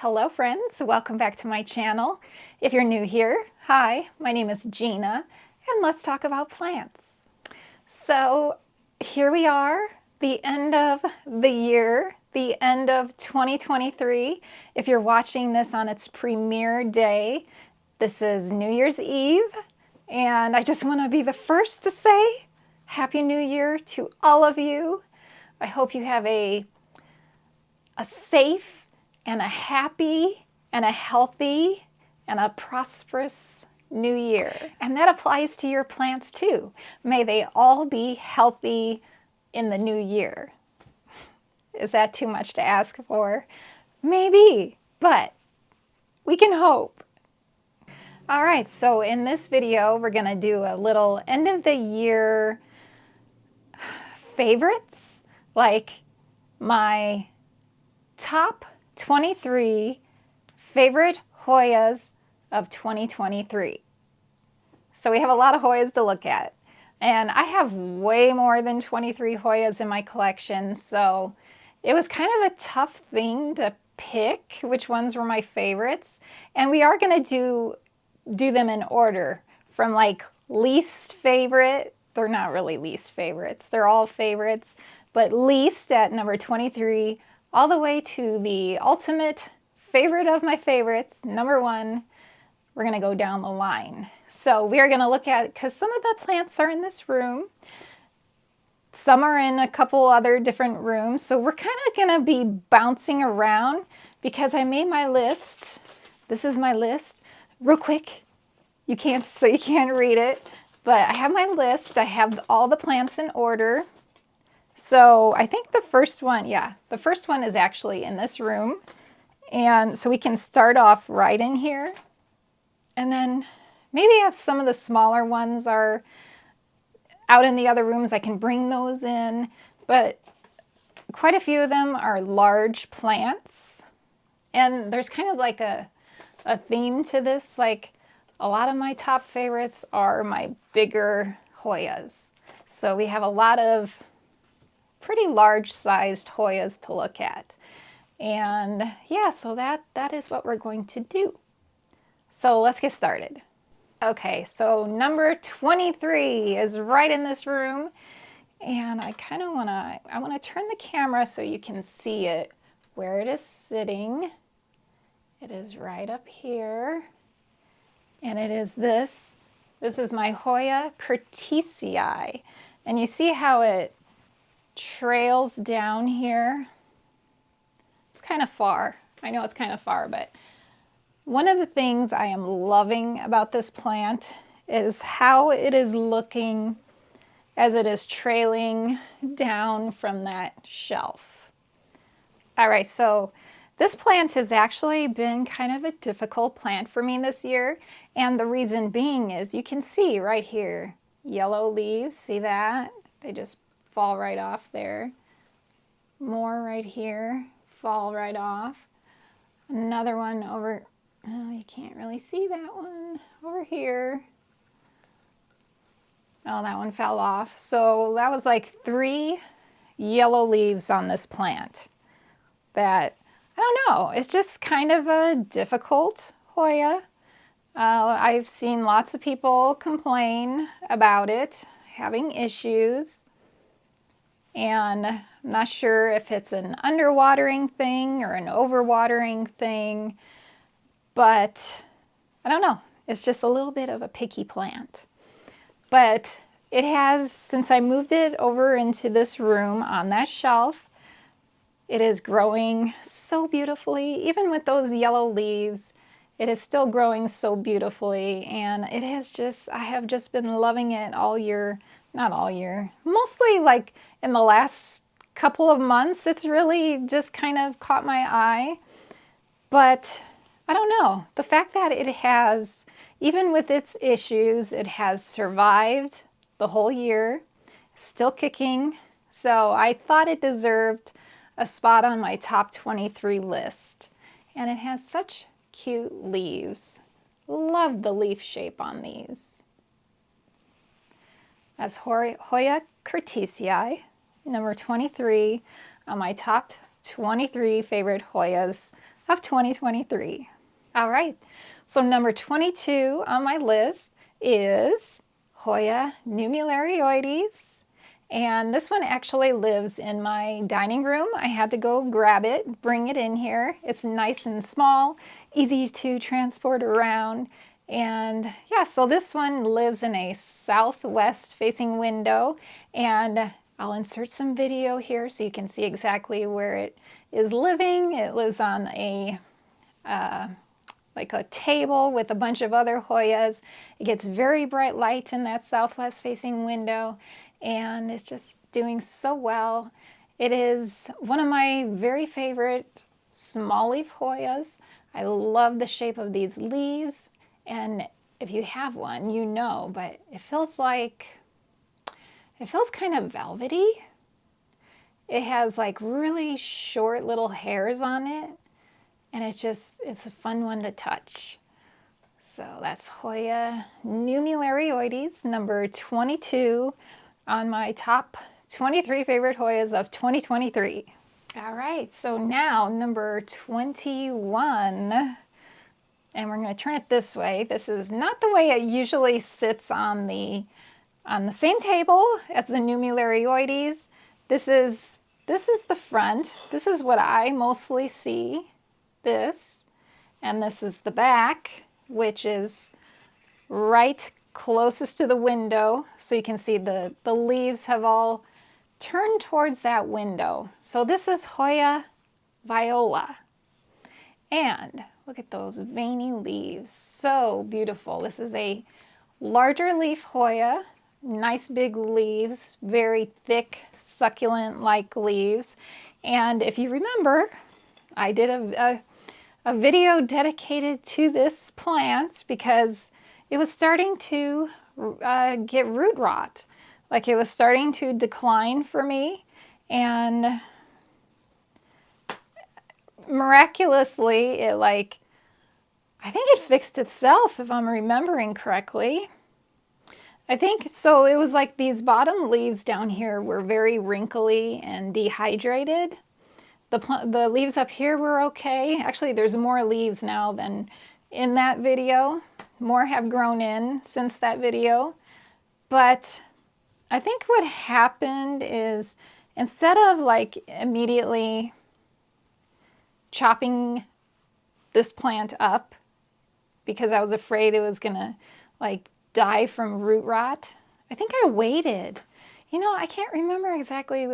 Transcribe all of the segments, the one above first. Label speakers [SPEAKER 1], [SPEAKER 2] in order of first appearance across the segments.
[SPEAKER 1] Hello friends, welcome back to my channel. If you're new here, hi, my name is Gena and let's talk about plants. So here we are, the end of the year, the end of 2023. If you're watching this on its premiere day, this is New Year's Eve, and I just want to be the first to say Happy New Year to all of you. I hope you have a safe and a happy and a healthy and a prosperous new year. And that applies to your plants too. May they all be healthy in the new year. Is that too much to ask for? Maybe, but we can hope. All right, so in this video, we're gonna do a little end of the year favorites, like my top 23 favorite Hoyas of 2023. So we have a lot of Hoyas to look at. And I have way more than 23 Hoyas in my collection, so it was kind of a tough thing to pick which ones were my favorites. And we are going to do them in order from like least favorite. They're not really least favorites. They're all favorites, but least at number 23 all the way to the ultimate favorite of my favorites, number 1. We're going to go down the line. So we're going to look at, because some of the plants are in this room, some are in a couple other different rooms, so we're kind of going to be bouncing around because I made my list. This is my list. Real quick, you can't read it, but I have my list. I have all the plants in order. So I think the first one is actually in this room. And so we can start off right in here. And then maybe if some of the smaller ones are out in the other rooms, I can bring those in. But quite a few of them are large plants. And there's kind of like a theme to this. Like a lot of my top favorites are my bigger Hoyas. So we have a lot of pretty large sized Hoyas to look at. And yeah, so that is what we're going to do. So let's get started. Okay, so number 23 is right in this room. And I kind of want to turn the camera so you can see it where it is sitting. It is right up here. And it is this. This is my Hoya CTii. And you see how it trails down here. It's kind of far. I know it's kind of far, but one of the things I am loving about this plant is how it is looking as it is trailing down from that shelf. All right, so this plant has actually been kind of a difficult plant for me this year, and the reason being is you can see right here, yellow leaves, see that? They just fall right off there. More right here, fall right off. Another one over, oh, you can't really see that one, over here. Oh, that one fell off. So that was like 3 yellow leaves on this plant that, I don't know, it's just kind of a difficult Hoya. I've seen lots of people complain about it, having issues. And I'm not sure if it's an underwatering thing or an overwatering thing, but I don't know. It's just a little bit of a picky plant. But it has, since I moved it over into this room on that shelf, it is growing so beautifully. Even with those yellow leaves, it is still growing so beautifully. And it has just, I have just been loving it all year. Not all year, mostly like in the last couple of months, it's really just kind of caught my eye. But I don't know, the fact that it has, even with its issues, it has survived the whole year, still kicking. So I thought it deserved a spot on my top 23 list. And it has such cute leaves. Love the leaf shape on these. That's Hoya CTii, number 23 on my top 23 favorite Hoyas of 2023. All right, so number 22 on my list is Hoya Numid. And this one actually lives in my dining room. I had to go grab it, bring it in here. It's nice and small, easy to transport around. And yeah, so this one lives in a southwest facing window, and I'll insert some video here so you can see exactly where it is living. It lives on a like a table with a bunch of other Hoyas. It gets very bright light in that southwest facing window, and it's just doing so well. It is one of my very favorite small leaf Hoyas. I love the shape of these leaves, and if you have one, you know, but it feels kind of velvety. It has like really short little hairs on it, and it's a fun one to touch. So that's Hoya Numid, number 22 on my top 23 favorite Hoyas of 2023. All right, so now number 21, and we're going to turn it this way. This is not the way it usually sits on the same table as the Numid. This is the front. This is what I mostly see. This, and this is the back, which is right closest to the window, so you can see the leaves have all turned towards that window. So this is Hoya Viola, and look at those veiny leaves, so beautiful. This is a larger leaf Hoya, nice big leaves, very thick succulent like leaves. And if you remember, I did a video dedicated to this plant because it was starting to get root rot. Like, it was starting to decline for me, and miraculously I think it fixed itself, if I'm remembering correctly. I think so. It was like these bottom leaves down here were very wrinkly and dehydrated. The leaves up here were okay. Actually, there's more leaves now than in that video. More have grown in since that video. But I think what happened is, instead of like immediately chopping this plant up because I was afraid it was gonna like die from root rot, I think I waited. You know, I can't remember exactly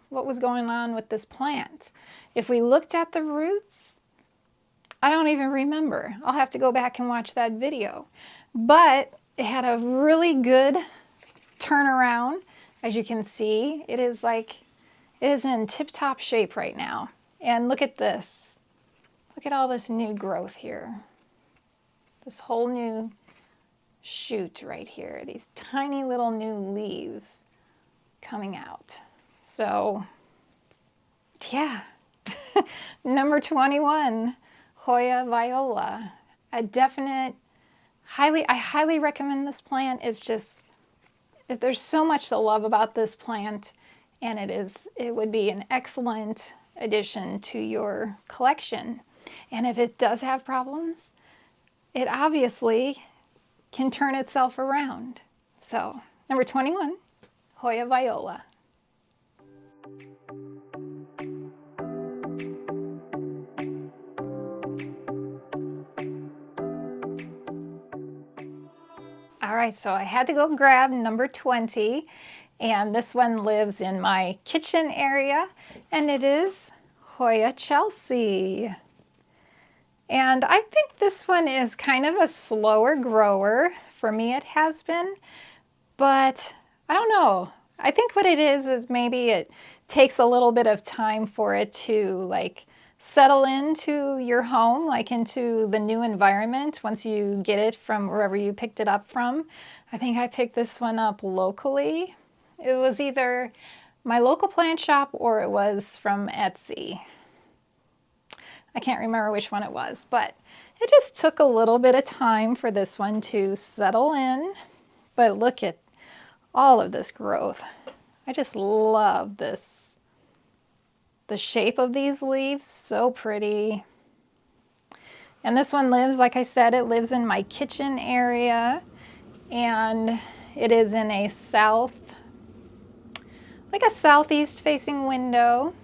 [SPEAKER 1] what was going on with this plant. If we looked at the roots, I don't even remember. I'll have to go back and watch that video. But it had a really good turnaround. As you can see, it is in tip-top shape right now. And look at this. Look at all this new growth here. This whole new shoot right here. These tiny little new leaves coming out. So, yeah. Number 21, Hoya Viola. A definite, I highly recommend this plant. It's just, there's so much to love about this plant, and it would be an excellent addition to your collection. And if it does have problems, it obviously can turn itself around. So, number 21, Hoya Viola. All right, so I had to go grab number 20, and this one lives in my kitchen area, and it is Hoya Chelsea. And I think this one is kind of a slower grower. For me, it has been, but I don't know. I think what it is maybe it takes a little bit of time for it to like settle into your home, like into the new environment once you get it from wherever you picked it up from. I think I picked this one up locally. It was either my local plant shop or it was from Etsy. I can't remember which one it was, but it just took a little bit of time for this one to settle in. But look at all of this growth. I just love this. The shape of these leaves, so pretty. And this one lives, like I said, it lives in my kitchen area, and it is in a like a southeast facing window,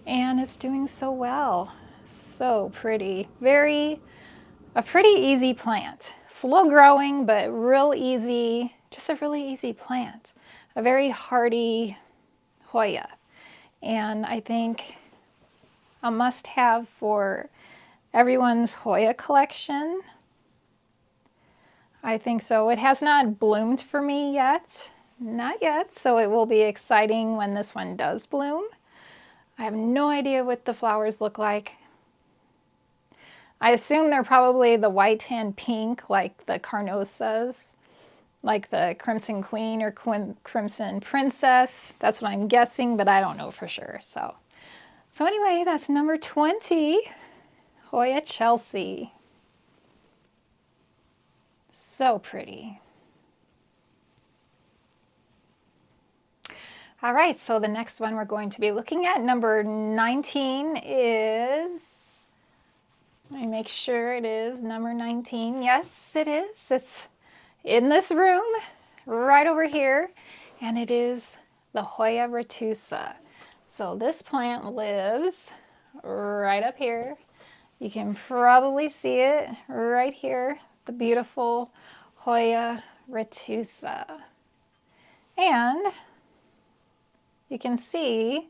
[SPEAKER 1] and it's doing so well. So pretty. A pretty easy plant. Slow growing, but real easy, just a really easy plant. A very hardy Hoya. And I think a must-have for everyone's Hoya collection. I think so. It has not bloomed for me yet. Not yet, so it will be exciting when this one does bloom. I have no idea what the flowers look like. I assume they're probably the white and pink, like the Carnosas, like the Crimson Queen or Crimson Princess. That's what I'm guessing, but I don't know for sure. So anyway, that's number 20, Hoya Chelsea. So pretty. All right, so the next one we're going to be looking at, number 19, is, let me make sure it is number 19. Yes, it is. It's in this room, right over here, and it is the Hoya Rusa. So this plant lives right up here. You can probably see it right here, the beautiful Hoya Rusa. And you can see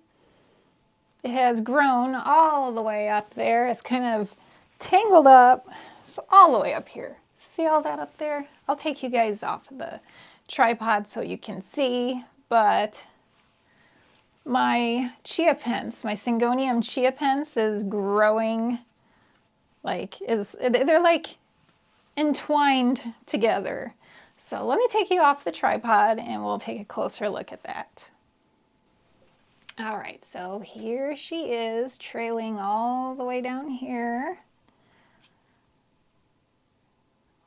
[SPEAKER 1] it has grown all the way up there. It's kind of tangled up all the way up here. See all that up there? I'll take you guys off of the tripod so you can see, but my chia pens, my Syngonium chia pens is growing they're like entwined together. So let me take you off the tripod and we'll take a closer look at that. All right, so here she is trailing all the way down here.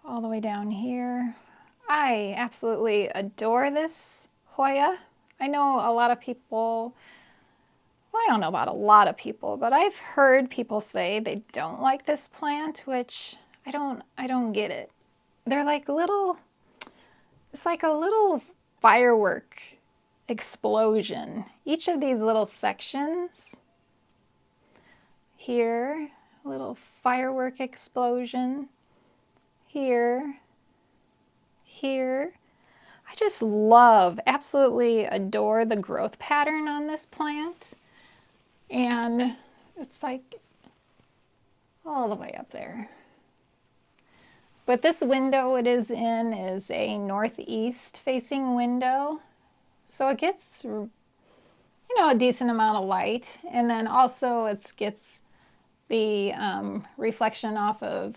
[SPEAKER 1] All the way down here. I absolutely adore this Hoya. I know a lot of people, well, I don't know about a lot of people, but I've heard people say they don't like this plant, which I don't get it. They're like little, it's like a little firework explosion. Each of these little sections here, a little firework explosion here, here. I just love, absolutely adore the growth pattern on this plant. And it's like all the way up there. But this window it is in is a northeast facing window. So it gets, you know, a decent amount of light. And then also it gets the reflection off of,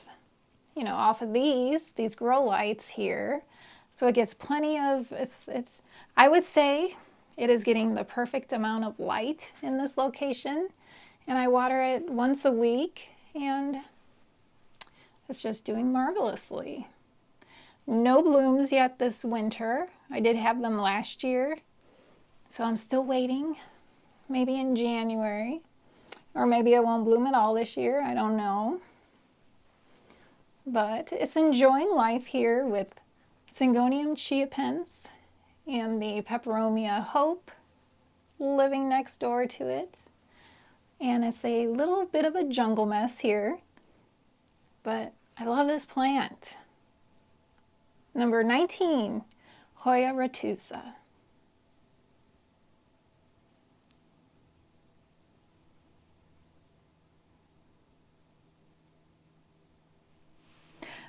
[SPEAKER 1] you know, off of these grow lights here. So it gets plenty of, I would say it is getting the perfect amount of light in this location. And I water it once a week and it's just doing marvelously. No blooms yet this winter. I did have them last year, so I'm still waiting. Maybe in January, or maybe it won't bloom at all this year. I don't know. But it's enjoying life here with Syngonium chia pens and the Peperomia Hope living next door to it. And it's a little bit of a jungle mess here, but I love this plant. Number 19, Hoya Rusa.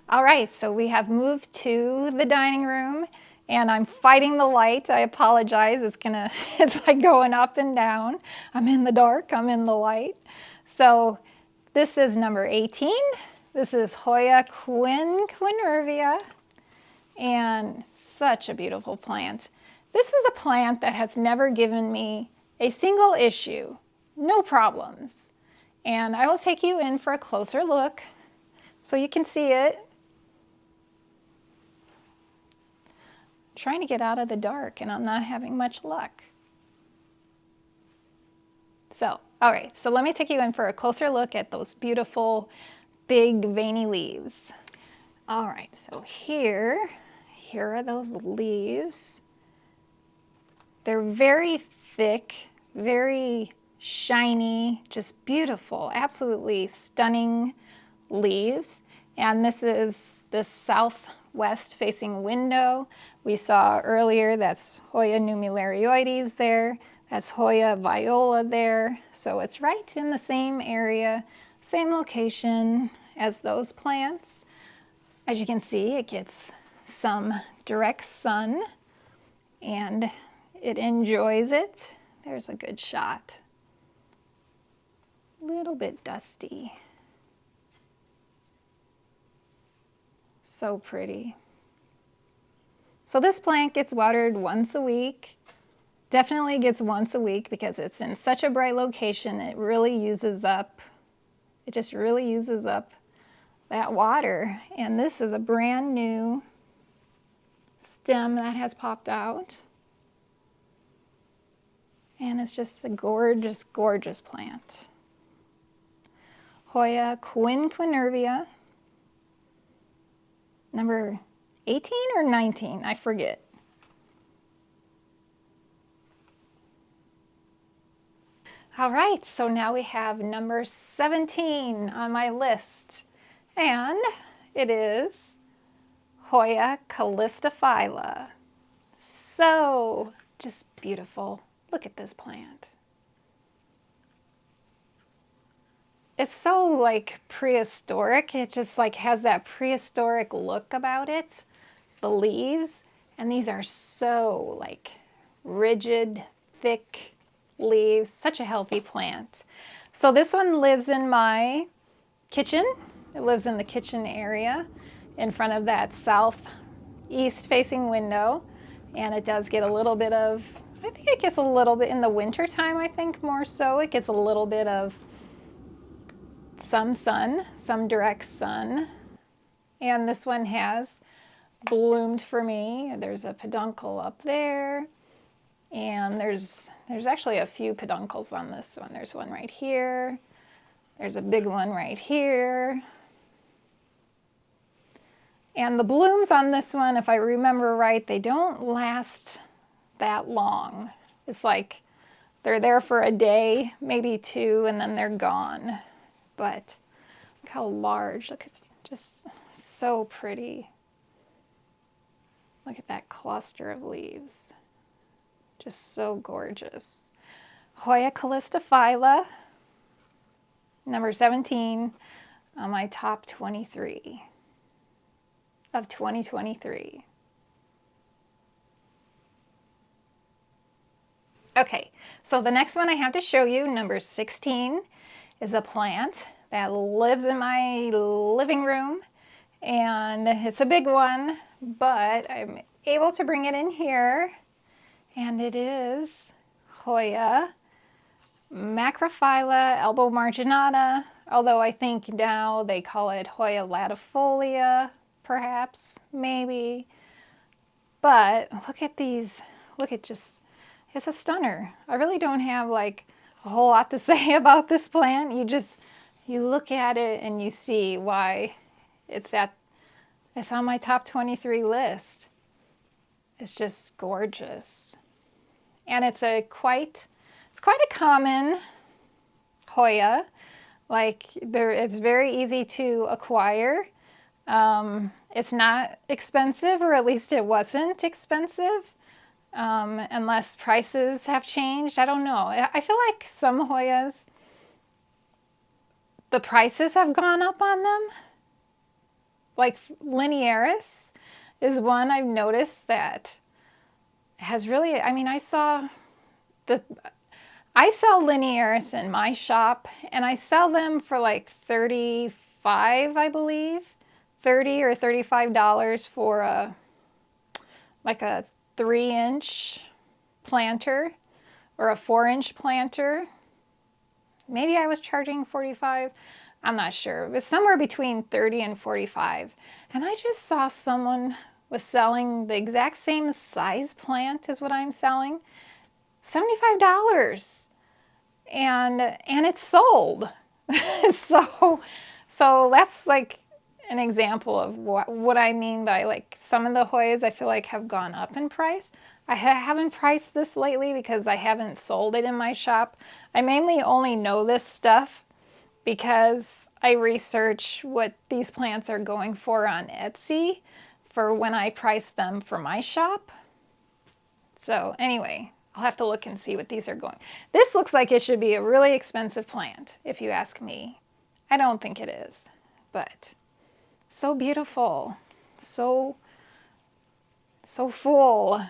[SPEAKER 1] All right, so we have moved to the dining room and I'm fighting the light. I apologize. It's like going up and down. I'm in the dark, I'm in the light. So this is number 18. This is Hoya Quinqueria. And such a beautiful plant. This is a plant that has never given me a single issue, no problems. And I will take you in for a closer look so you can see it. I'm trying to get out of the dark and I'm not having much luck. So, all right, so let me take you in for a closer look at those beautiful, big, veiny leaves. All right, so here are those leaves. They're very thick, very shiny, just beautiful, absolutely stunning leaves. And this is the southwest facing window. We saw earlier that's Hoya Numid there. That's Hoya Viola there. So it's right in the same area, same location as those plants. As you can see, it gets some direct sun and it enjoys it. There's a good shot. A little bit dusty. So pretty. So this plant gets watered once a week. Definitely gets once a week because it's in such a bright location. It really uses up, it just really uses up that water. And this is a brand new stem that has popped out. And it's just a gorgeous, gorgeous plant. Hoya Quinqueria, number 18 or 19, I forget. All right, so now we have number 17 on my list, and it is Hoya Kalista Fila. So just beautiful. Look at this plant. It's so like prehistoric. It just like has that prehistoric look about it. The leaves, and these are so like rigid, thick leaves. Such a healthy plant. So this one lives in my kitchen. It lives in the kitchen area in front of that southeast facing window. And it does get a little bit of, I think it gets a little bit in the winter time, I think more so. It gets a little bit of some sun, some direct sun. And this one has bloomed for me. There's a peduncle up there. And there's actually a few peduncles on this one. There's one right here. There's a big one right here. And the blooms on this one, if I remember right, they don't last that long. It's like they're there for a day, maybe two, and then they're gone. But look how large, look at, just so pretty. Look at that cluster of leaves. Just so gorgeous. Hoya Kalista Fila, number 17 on my top 23 of 2023. Okay, so the next one I have to show you, number 16, is a plant that lives in my living room, and it's a big one, but I'm able to bring it in here, and it is Hoya Macrophylla elbow marginata, although I think now they call it Hoya latifolia, perhaps, maybe. But look at these, look at just, it's a stunner. I really don't have like a whole lot to say about this plant. You look at it and you see why it's on my top 23 list. It's just gorgeous. And it's quite a common Hoya. Like it's very easy to acquire. It's not expensive, or at least it wasn't expensive, unless prices have changed. I don't know. I feel like some Hoyas, the prices have gone up on them. Like Linearis is one I've noticed that has really, I mean, I sell Linearis in my shop, and I sell them for like $35, I believe. $30 or $35 for like a 3-inch planter or a 4-inch planter. Maybe I was charging $45. I'm not sure. It was somewhere between $30 and $45. And I just saw someone was selling the exact same size plant as what I'm selling. $75. and it's sold. So that's like an example of what I mean by, like, some of the Hoyas I feel like have gone up in price. I haven't priced this lately because I haven't sold it in my shop. I mainly only know this stuff because I research what these plants are going for on Etsy for when I price them for my shop. So anyway, I'll have to look and see what these are going. This looks like it should be a really expensive plant, if you ask me. I don't think it is, but so beautiful, so full,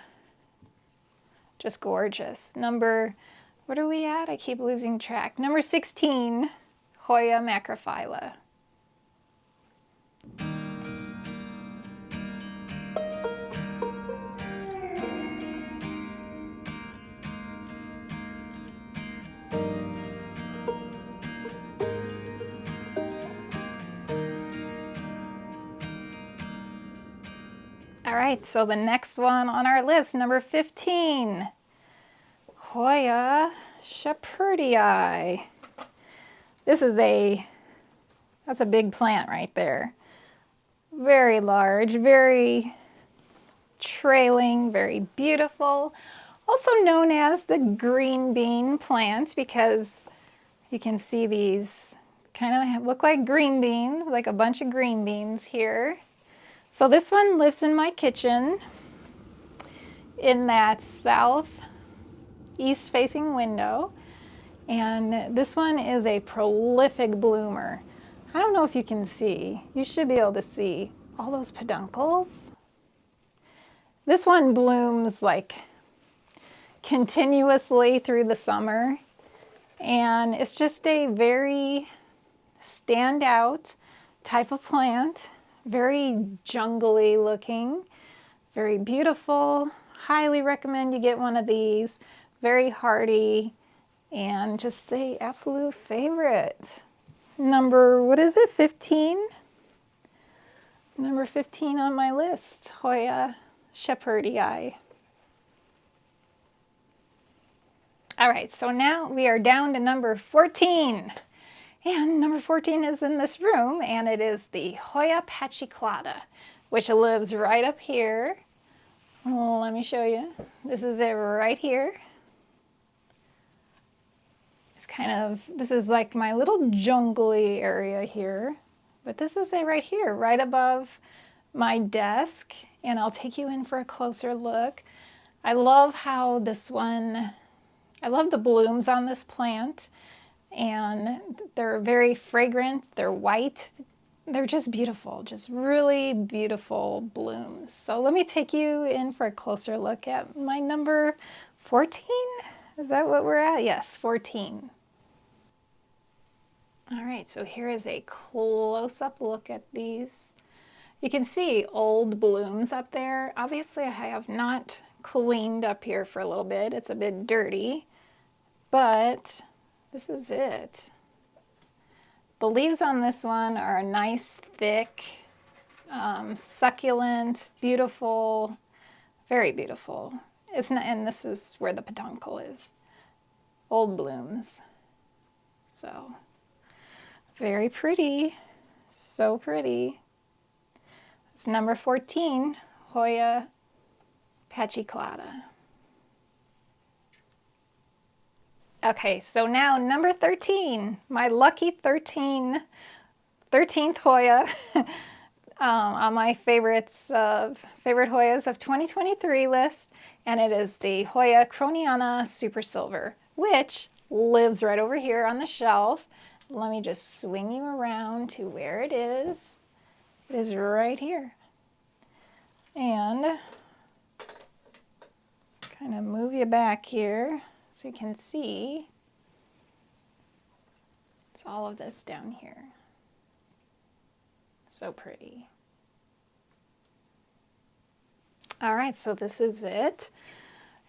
[SPEAKER 1] just gorgeous. What are we at? I keep losing track. Number 16, Hoya Macrilole. All right, so the next one on our list, number 15, Hoya Shaper Eey. That's a big plant right there. Very large, very trailing, very beautiful. Also known as the green bean plant because you can see these kind of look like green beans, like a bunch of green beans here. So this one lives in my kitchen in that southeast facing window. And this one is a prolific bloomer. I don't know if you can see. You should be able to see all those peduncles. This one blooms like continuously through the summer. And it's just a very standout type of plant. Very jungly looking, very beautiful. Highly recommend you get one of these. Very hardy and just a absolute favorite. Number, what is it, 15? Number 15 on my list, Hoya Shaper Eey. All right, so now we are down to number 14. And number 14 is in this room, and it is the Hoya Pachiclada, which lives right up here. Oh, let me show you. This is it right here. This is like my little jungly area here, but this is it right here, right above my desk, and I'll take you in for a closer look. I love how I love the blooms on this plant, and they're very fragrant, they're white, they're just beautiful, just really beautiful blooms. So let me take you in for a closer look at my number 14. Is that what we're at? Yes, 14. All right, so here is a close-up look at these. You can see old blooms up there. Obviously, I have not cleaned up here for a little bit. It's a bit dirty, but this is it. The leaves on this one are a nice, thick, succulent, beautiful, very beautiful. It's not, and this is where the peduncle is. Old blooms. So, very pretty. So pretty. It's number 14, Hoya Pachiclada. Okay, so now number 13, my lucky 13th Hoya on my favorite Hoyas of 2023 list, and it is the Hoya Cronana Super Silver, which lives right over here on the shelf. Let me just swing you around to where it is. It is right here. And kind of move you back here so you can see. It's all of this down here. So pretty. All right, so this is it.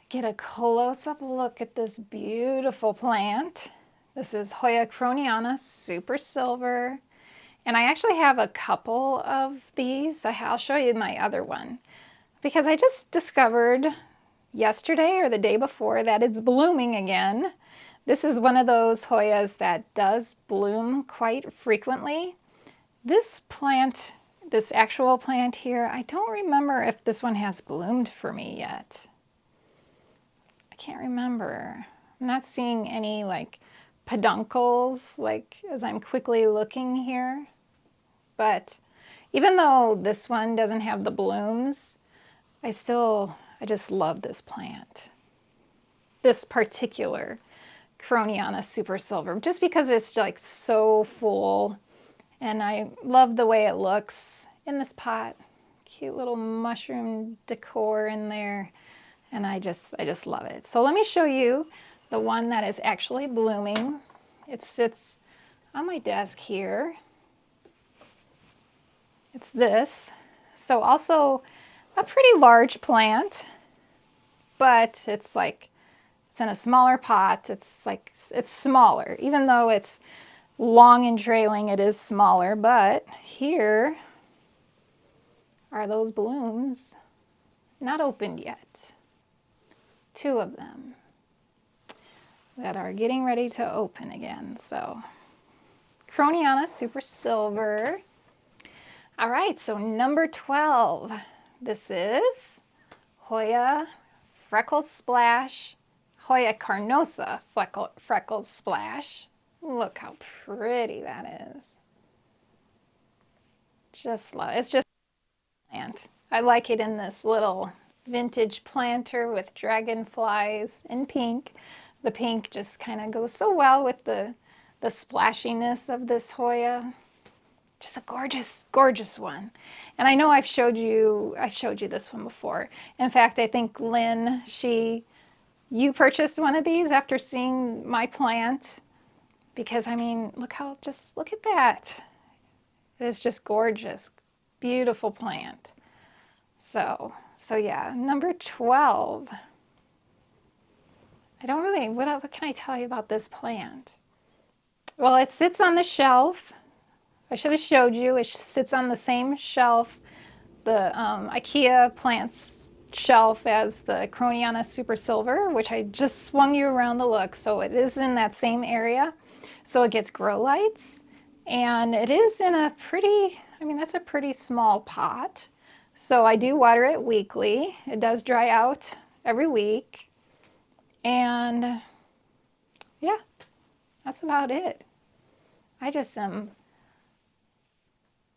[SPEAKER 1] Get a close-up look at this beautiful plant. This is Hoya Cronana Super Silver. And I actually have a couple of these. I'll show you my other one. Because I just discovered yesterday or the day before that it's blooming again. This is one of those Hoyas that does bloom quite frequently. This plant, this actual plant here, I don't remember if this one has bloomed for me yet. I can't remember. I'm not seeing any like peduncles like as I'm quickly looking here. But even though this one doesn't have the blooms, I just love this plant. This particular Cronana Super Silver, just because it's like so full, and I love the way it looks in this pot. Cute little mushroom decor in there, and I just love it. So let me show you the one that is actually blooming. It sits on my desk here. It's this. So also a pretty large plant, but it's in a smaller pot. It's smaller. Even though it's long and trailing, it is smaller, but here are those blooms, not opened yet. 2 of them that are getting ready to open again. So Cronana Super Silver. All right, so number 12. This is Hoya Freckles Splash, Hoya Carnosa Freckles Splash. Look how pretty that is. It's just a plant. I like it in this little vintage planter with dragonflies in pink. The pink just kind of goes so well with the splashiness of this Hoya. Just a gorgeous, gorgeous one. And I know I've showed you this one before. In fact, I think Lynn, you purchased one of these after seeing my plant, because I mean, look at that. It is just gorgeous, beautiful plant. So yeah, number 12. What can I tell you about this plant? Well, it sits on the shelf. I should have showed you. It sits on the same shelf, the IKEA plants shelf, as the Cronana Super Silver, which I just swung you around the look. So it is in that same area. So it gets grow lights, and it is in a pretty, that's a pretty small pot. So I do water it weekly. It does dry out every week. And yeah, that's about it. I just am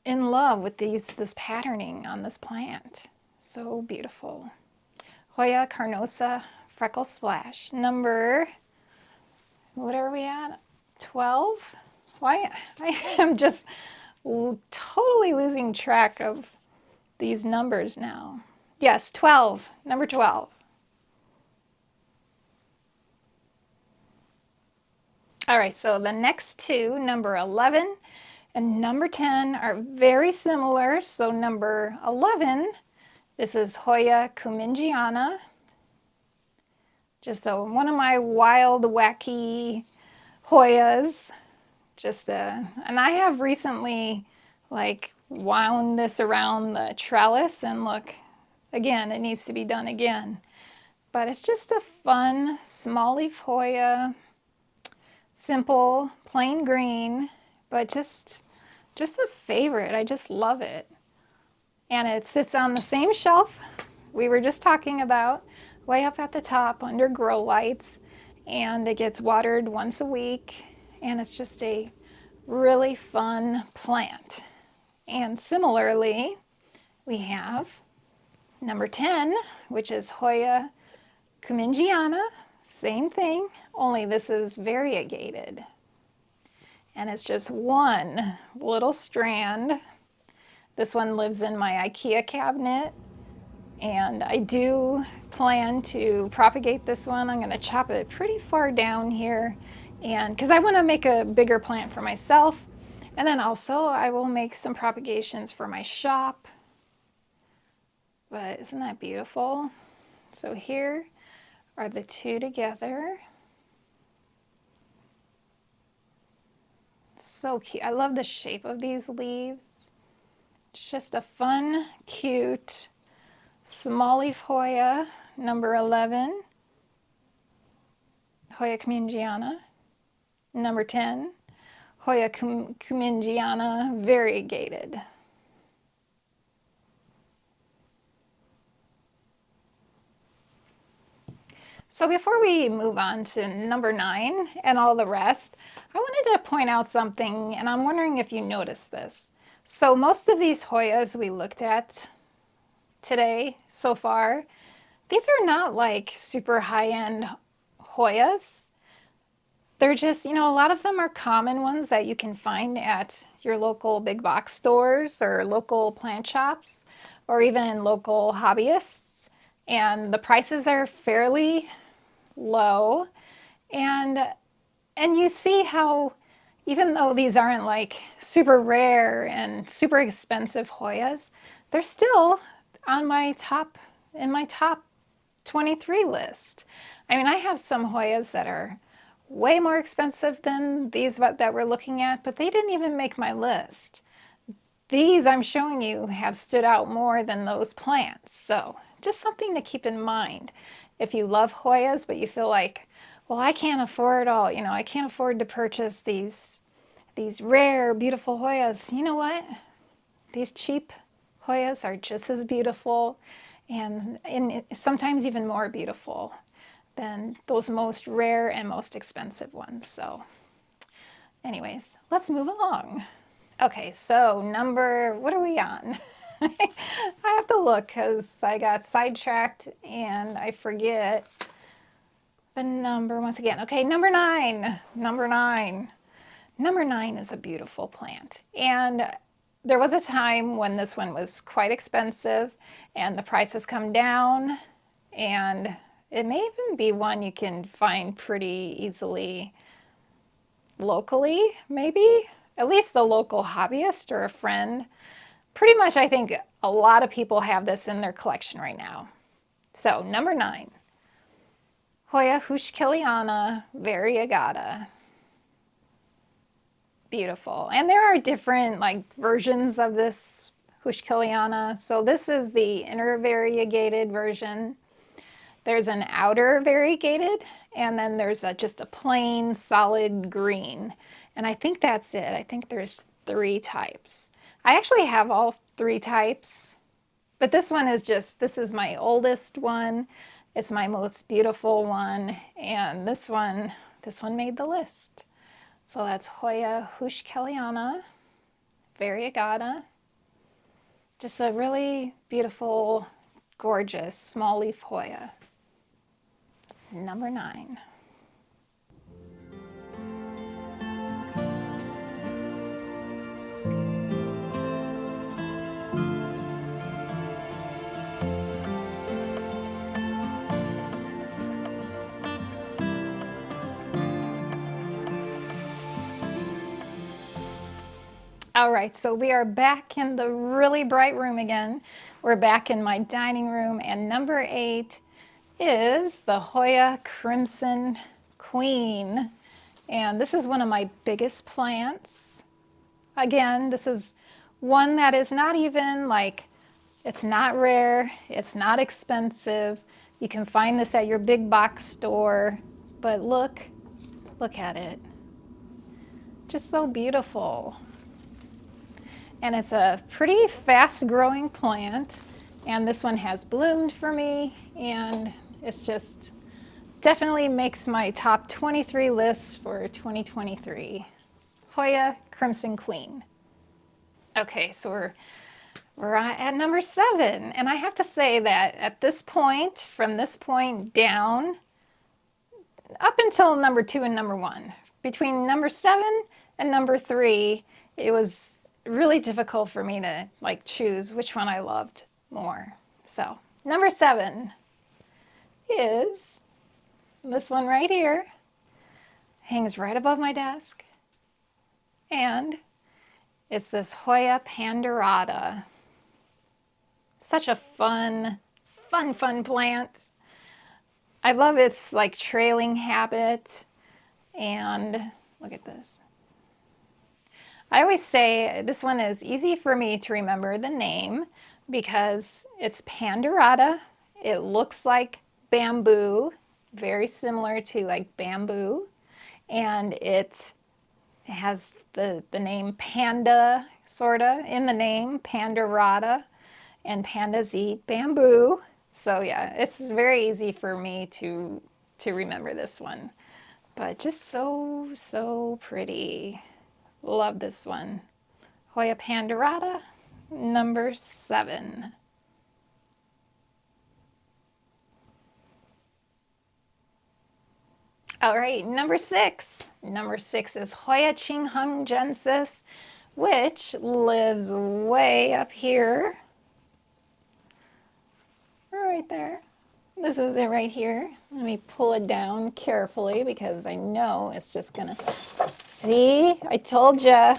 [SPEAKER 1] in love with this patterning on this plant. So beautiful. Hoya Carnosa Freckle Splash. Number, what are we at? 12? Why? I am just totally losing track of these numbers now. Yes, 12. Number 12. All right, so the next 2, number 11 and number 10, are very similar. So number 11, this is Hoya cumingiana. Just one of my wild, wacky Hoyas. And I have recently wound this around the trellis, and look, again, it needs to be done again. But it's just a fun small leaf Hoya, simple, plain green, but just a favorite. I just love it. And it sits on the same shelf we were just talking about, way up at the top under grow lights, and it gets watered once a week, and it's just a really fun plant. And similarly, we have number 10, which is Hoya cumingiana. Same thing, only this is variegated. And it's just one little strand. This one lives in my IKEA cabinet, and I do plan to propagate this one. I'm going to chop it pretty far down here, and because I want to make a bigger plant for myself, and then also I will make some propagations for my shop. But isn't that beautiful? So here are the 2 together. So cute. I love the shape of these leaves. It's just a fun, cute, small leaf Hoya, number 11. Hoya cumingiana. Number 10, Hoya cumingiana variegated. So before we move on to number 9 and all the rest, I wanted to point out something, and I'm wondering if you noticed this. So most of these Hoyas we looked at today so far, these are not like super high-end Hoyas. They're just, a lot of them are common ones that you can find at your local big box stores or local plant shops or even local hobbyists. And the prices are fairly low. And you see how even though these aren't like super rare and super expensive Hoyas, they're still on my top 23 list. I mean, I have some Hoyas that are way more expensive than these that we're looking at, but they didn't even make my list. These I'm showing you have stood out more than those plants. So just something to keep in mind. If you love Hoyas, but you feel like, well, I can't afford I can't afford to purchase these rare, beautiful Hoyas. You know what? These cheap Hoyas are just as beautiful and sometimes even more beautiful than those most rare and most expensive ones. So anyways, let's move along. Okay, so what are we on? I have to look because I got sidetracked and I forget the number once again. Okay, number 9. Number 9 is a beautiful plant. And there was a time when this one was quite expensive and the price has come down, and it may even be one you can find pretty easily locally, maybe. At least a local hobbyist or a friend. Pretty much I think a lot of people have this in their collection right now. So number 9, Hoya Kiliana variegata. Beautiful. And there are different versions of this Kiliana. So this is the inner variegated version. There's an outer variegated, and then there's just a plain solid green. And I think that's it. I think there's 3 types. I actually have all 3 types, but this one is this is my oldest one. It's my most beautiful one, and this one made the list. So that's Hoya Kiliana variegata. Just a really beautiful, gorgeous small leaf Hoya. Number 9. All right, so we are back in the really bright room again. We're back in my dining room, and number 8 is the Hoya Crimson Queen. And this is one of my biggest plants. Again, this is one that is not even it's not rare, it's not expensive. You can find this at your big box store, but look at it. Just so beautiful. And it's a pretty fast growing plant, and this one has bloomed for me, and it's just definitely makes my top 23 lists for 2023. Hoya Crimson Queen. Okay, so we're at number 7, and I have to say that at this point, from this point down, up until number 2 and number 1, between number 7 and number 3, it was really difficult for me to choose which one I loved more. So number 7 is this one right here. Hangs right above my desk, and it's this Hoya Pandera. Such a fun plant. I love its trailing habit, and look at this. I always say this one is easy for me to remember the name because it's Pandera. It looks like bamboo, very similar to like bamboo, and it has the name panda sorta in the name, Panderata, and pandas eat bamboo. So yeah, it's very easy for me to remember this one. But just so pretty. Love this one. Hoya Panderata, number 7. All right, number 6. Number 6 is Hoya Jingong Jensis, which lives way up here. Right there. This is it right here. Let me pull it down carefully because I know it's just gonna... See? I told ya.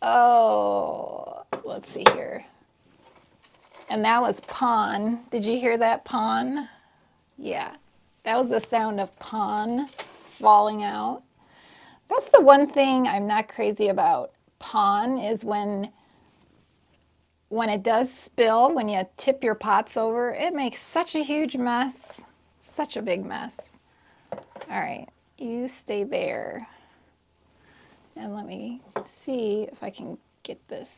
[SPEAKER 1] Oh, let's see here. And that was pawn. Did you hear that pawn? Yeah, that was the sound of pawn falling out. That's the one thing I'm not crazy about pawn is when it does spill, when you tip your pots over, it makes such a huge mess. Such a big mess. All right, you stay there. And let me see if I can get this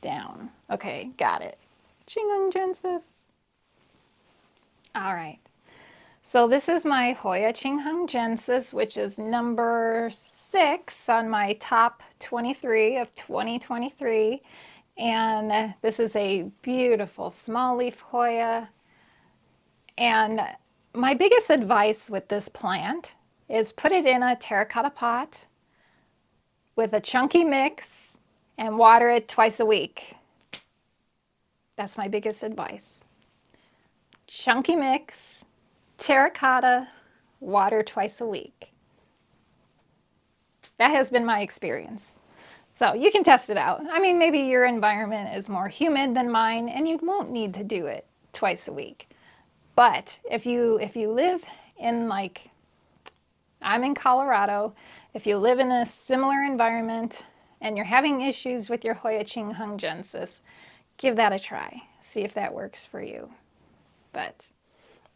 [SPEAKER 1] down. Okay, got it. Jingong Jensis. All right. So this is my Hoya Jingong Jensis, which is number 6 on my top 23 of 2023. And this is a beautiful small leaf Hoya. And my biggest advice with this plant is put it in a terracotta pot with a chunky mix and water it twice a week. That's my biggest advice. Chunky mix, terracotta, water twice a week. That has been my experience. So you can test it out. I mean, maybe your environment is more humid than mine and you won't need to do it twice a week. But if you live in, like, I'm in Colorado, if you live in a similar environment and you're having issues with your Hoya Jingong Jensis, give that a try. See if that works for you. But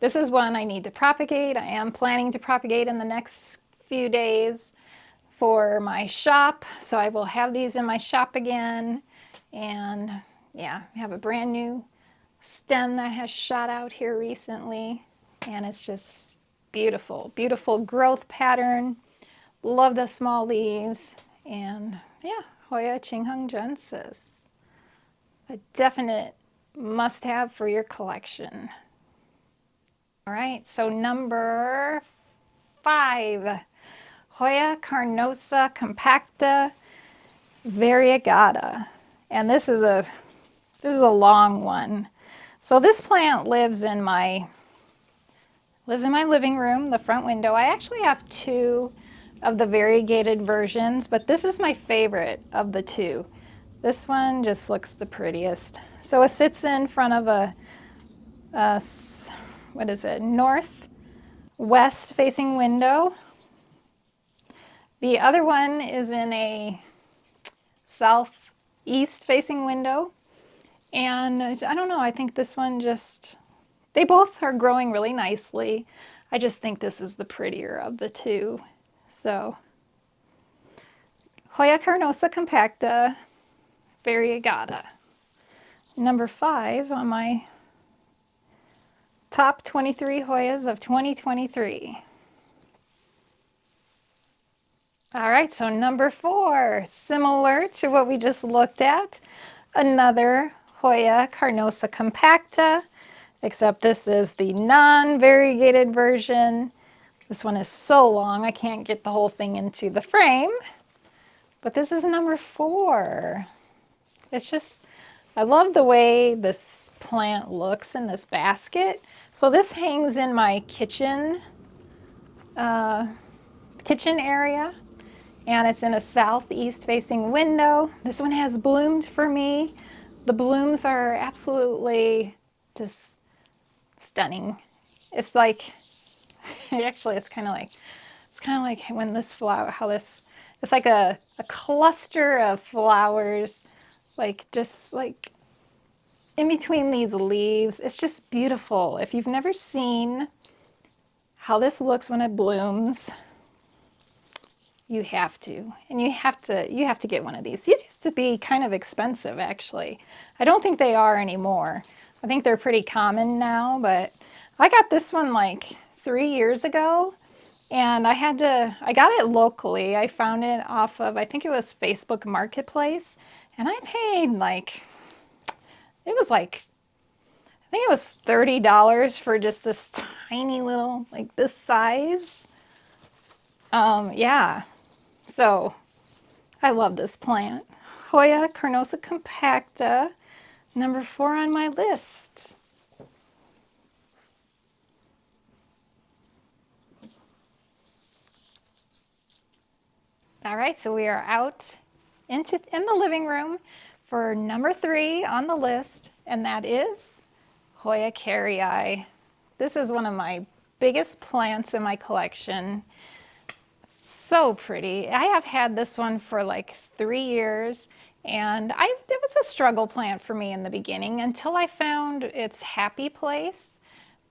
[SPEAKER 1] this is one I need to propagate. I am planning to propagate in the next few days for my shop. So I will have these in my shop again. And yeah, I have a brand new stem that has shot out here recently. And it's just beautiful, beautiful growth pattern. Love the small leaves. And yeah, Hoya Jingong Jensis. A definite must-have for your collection. All right, so number 5, Hoya Carnosa Compacta Variegata. And this is a long one. So this plant lives in my living room, the front window. I actually have 2 of the variegated versions, but this is my favorite of the 2. This one just looks the prettiest. So it sits in front of a what is it, northwest facing window. The other one is in a southeast facing window. And I don't know, I think this one they both are growing really nicely. I just think this is the prettier of the 2. So Hoya Carnosa Compacta Variegata. Number 5 on my top 23 Hoyas of 2023. All right, so number 4, similar to what we just looked at, another Hoya Carnosa Compacta, except this is the non-variegated version. This one is so long, I can't get the whole thing into the frame, but this is number 4. It's just, I love the way this plant looks in this basket. So this hangs in my kitchen area, and it's in a southeast facing window. This one has bloomed for me. The blooms are absolutely just stunning. It's like, actually it's kind of like when this flower, it's like a cluster of flowers, like just like in between these leaves. It's just beautiful. If you've never seen how this looks when it blooms, you have to. And you have to get one of these. These used to be kind of expensive, actually. I don't think they are anymore. I think they're pretty common now, but I got this one like 3 years ago, and I got it locally. I found it off of, I think it was Facebook Marketplace, and I paid like, it was like, I think it was $30 for just this tiny little, like this size. Yeah, so I love this plant. Hoya Carnosa Compacta, number 4 on my list. All right, so we are out in the living room for number 3 on the list, and that is Hoya Carnosa Eey. This is one of my biggest plants in my collection. So pretty. I have had this one for like 3 years, and it was a struggle plant for me in the beginning until I found its happy place.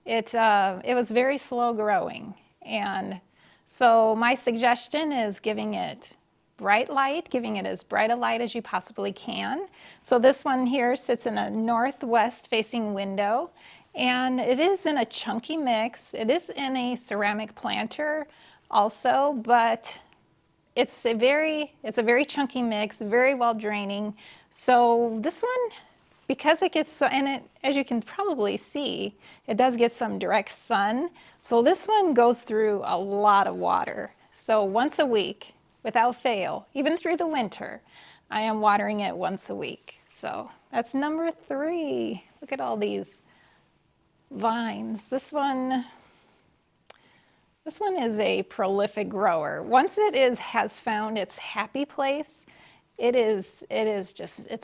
[SPEAKER 1] It was very slow growing, and so my suggestion is giving it bright light, giving it as bright a light as you possibly can. So this one here sits in a northwest facing window, and it is in a chunky mix. It is in a ceramic planter also, but it's a very chunky mix, very well draining. So this one, because it gets so, and it, as you can probably see, it does get some direct sun. So this one goes through a lot of water. So once a week, without fail, even through the winter, I am watering it once a week. So that's number 3. Look at all these vines. This one is a prolific grower. Once has found its happy place, it's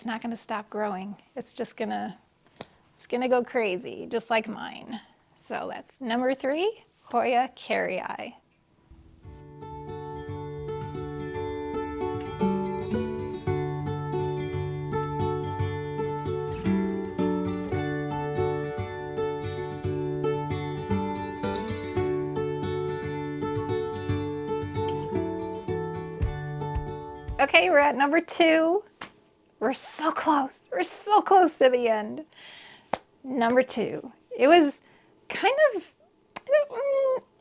[SPEAKER 1] not going to stop growing. It's going to go crazy, just like mine. So that's number 3, Hoya Carnosa Eey. Okay, we're at number 2. We're so close. We're so close to the end. Number 2. It was kind of, it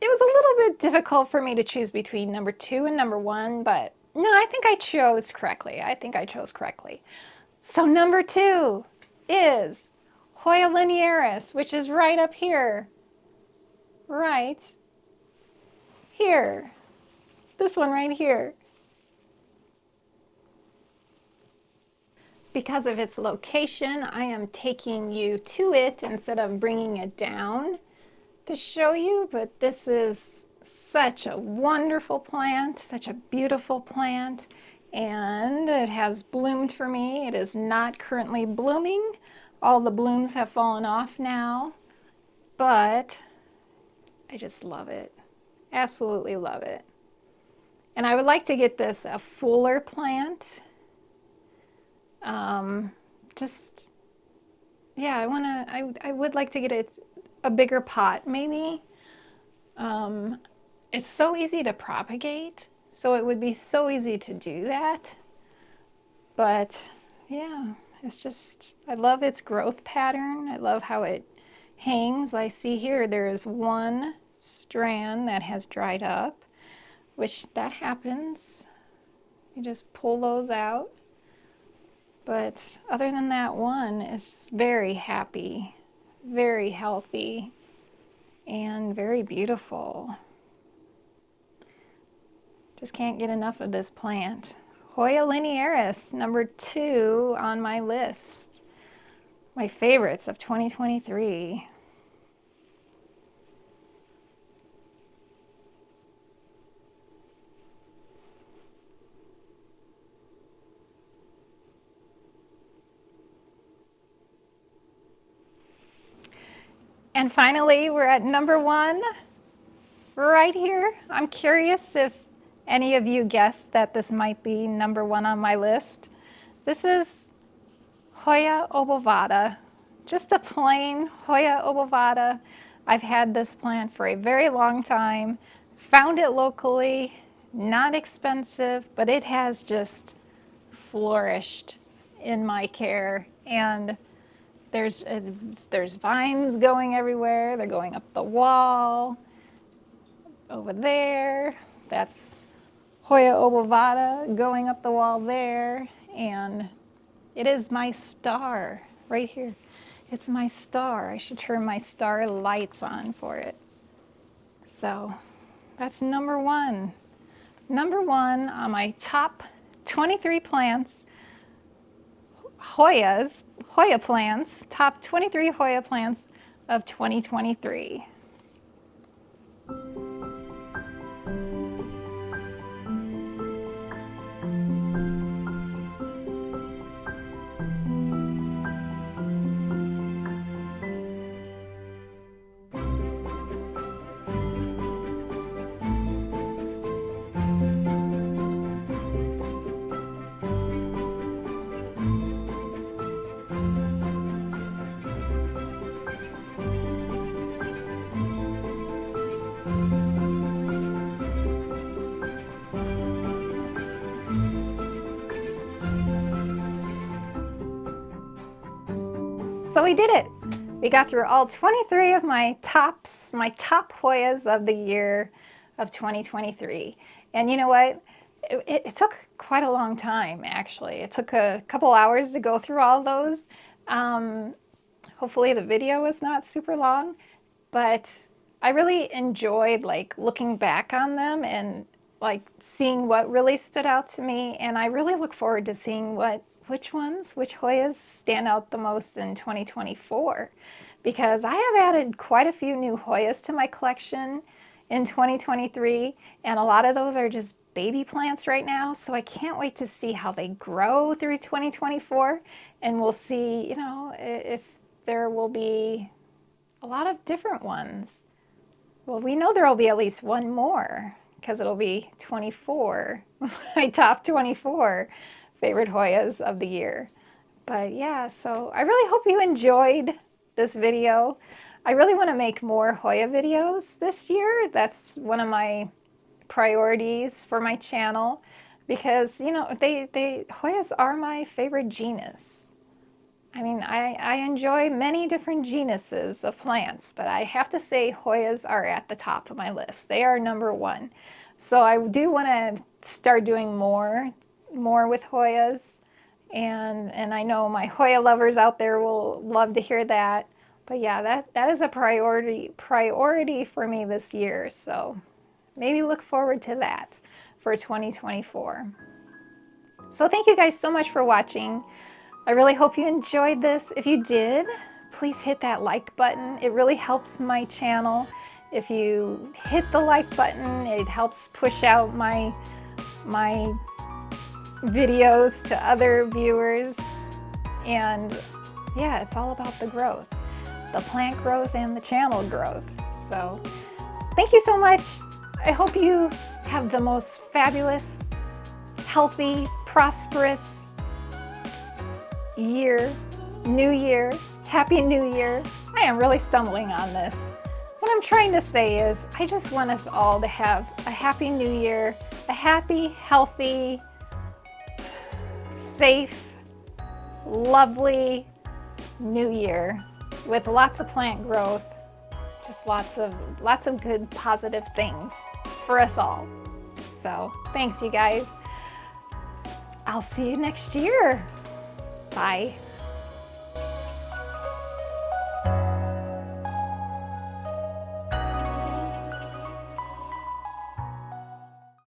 [SPEAKER 1] was a little bit difficult for me to choose between number 2 and number 1, but no, I think I chose correctly. So number 2 is Hoya Linearis, which is right up here. Right here. This one right here. Because of its location, I am taking you to it instead of bringing it down to show you, but this is such a wonderful plant, such a beautiful plant, and it has bloomed for me. It is not currently blooming. All the blooms have fallen off now, but I just love it. Absolutely love it. And I would like to get this a fuller plant. Yeah, I would like to get it a bigger pot, maybe. It's so easy to propagate, so it would be so easy to do that. But yeah, it's just, I love its growth pattern. I love how it hangs. I see here there is one strand that has dried up, which that happens. You just pull those out. But other than that, one is very happy, very healthy, and very beautiful. Just can't get enough of this plant. Hoya Linearis, number 2 on my list. My favorites of 2023. And finally, we're at number 1, right here. I'm curious if any of you guessed that this might be number 1 on my list. This is Hoya Obada, just a plain Hoya Obada. I've had this plant for a very long time, found it locally, not expensive, but it has just flourished in my care. And there's vines going everywhere. They're going up the wall. Over there, that's Hoya Obada going up the wall there. And it is my star right here. It's my star. I should turn my star lights on for it. So that's number one. Number one on my top 23 plants, Hoya plants, top 23 Hoya plants of 2023. So we did it. We got through all 23 of my top Hoyas of the year of 2023. And you know what? It took quite a long time, actually. It took a couple hours to go through all those. Hopefully the video was not super long, but I really enjoyed like looking back on them and like seeing what really stood out to me. And I really look forward to seeing which Hoyas stand out the most in 2024, because I have added quite a few new Hoyas to my collection in 2023, and a lot of those are just baby plants right now, so I can't wait to see how they grow through 2024, and we'll see, you know, if there will be a lot of different ones. Well, we know there will be at least one more, because it'll be 24, my top 24 favorite Hoyas of the year. But yeah, so I really hope you enjoyed this video. I really want to make more Hoya videos this year. That's one of my priorities for my channel, because you know Hoyas are my favorite genus. I mean, I enjoy many different genuses of plants, but I have to say Hoyas are at the top of my list. They are number one. So I do want to start doing more with Hoyas, and I know my Hoya lovers out there will love to hear that. But yeah, that is a priority for me this year. So maybe look forward to that for 2024. So thank you guys so much for watching. I really hope you enjoyed this. If you did, please hit that like button. It really helps my channel. If you hit the like button, it helps push out my videos to other viewers. And yeah, it's all about the growth, the plant growth and the channel growth. So thank you so much. I hope you have the most fabulous, healthy, prosperous year, new year, happy new year. I am really stumbling on this. What I'm trying to say is I just want us all to have a happy new year, a happy, healthy, safe, lovely new year with lots of plant growth, just lots of good positive things for us all. So thanks, you guys. I'll see you next year. Bye.